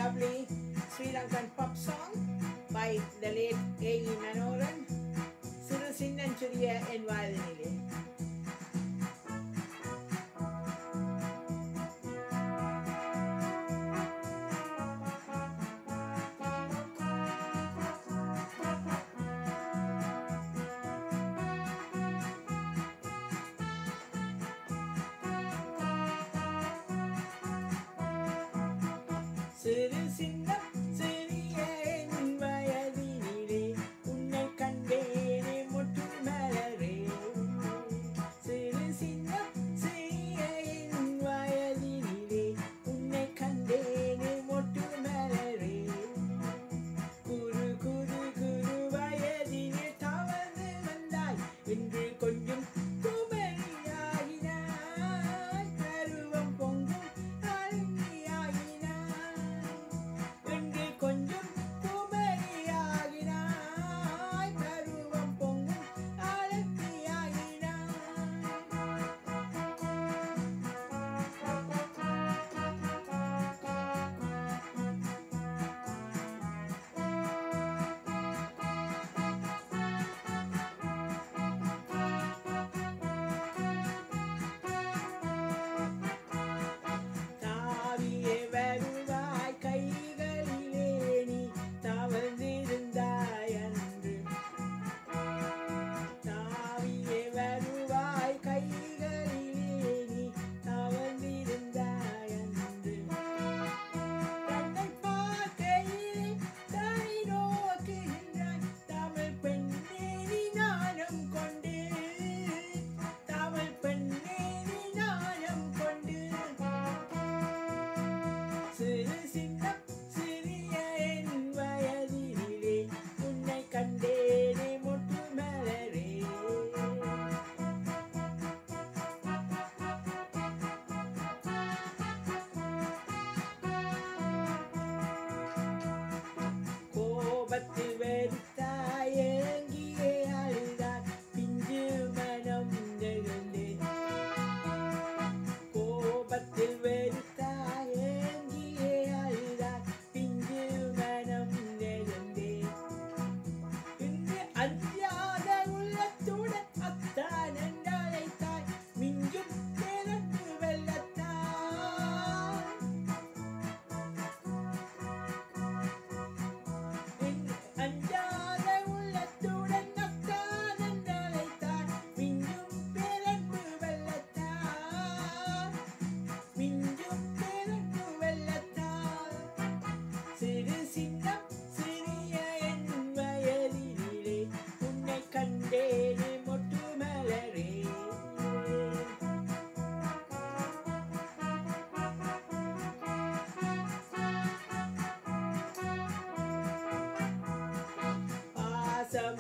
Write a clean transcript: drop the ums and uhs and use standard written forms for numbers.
lovely Sri Lankan pop song by the late A.E. Manoran, Siru Sinnanchuriya en Vazhinile. சிறு சின்னம் சிறிய என் வயதினிலே உன்னை கண்டேனே மொட்டு மலரே. சிறு சின்னம் சிறிய என் வயதினிலே உன்னை கண்டேனே மொட்டு மலரே. குறு குறு குறு வயதிலே தவறு வந்தாய் என்று கொஞ்சம் குமரியாகினாய். பருவம் பொங்கும் கொஞ்சம் குமரியாகினாய். பருவம் பொங்கும் அழகியாகினாய். தாவியே வருவாய் கைகளிலே நீ தவழ்ந்திருந்தாய் அன்று. தாவியே வருவாய் கைகளிலே நீ தவழ்ந்திருந்தாய் அன்று. தன்னை பார்க்கையிலே தனி நோக்குகின்றாய் தமிழ் பெண்ணே நீ நாணம் கொண்டு. தமிழ் பெண்ணே நீ நாணம் கொண்டு. சிறு சின்னம் சிறிய என் வயதினிலே உன்னை கண்டேனே மொட்டு மலரே. கோபத்தில் வெறுத்தாய் ஏங்கியே அழுதாய் பிஞ்சு மனம் நெகிழ்ந்தேன். கோபத்தில் வெறுத்தாய் ஏங்கியே அழுதாய் பிஞ்சு மனம் நெகிழ்ந்தேன். இன்று அஞ்சாத உள்ளத்துடன் அத்தான் என்று அழைத்தாய் மிஞ்சும் பிறப்பு வெள்ளத்தான். அஞ்சாத உள்ளத்துடன் அத்தான் என்று அழைத்தாய் மிஞ்சும் பிறப்பு வெள்ளத்தான். மிஞ்சும் பிறப்பு வெள்ளத்தான். சிறு சின்னம் சிறிய என் வயதினிலே உன்னை கண்டேனே மொட்டு மலரே. பாசம்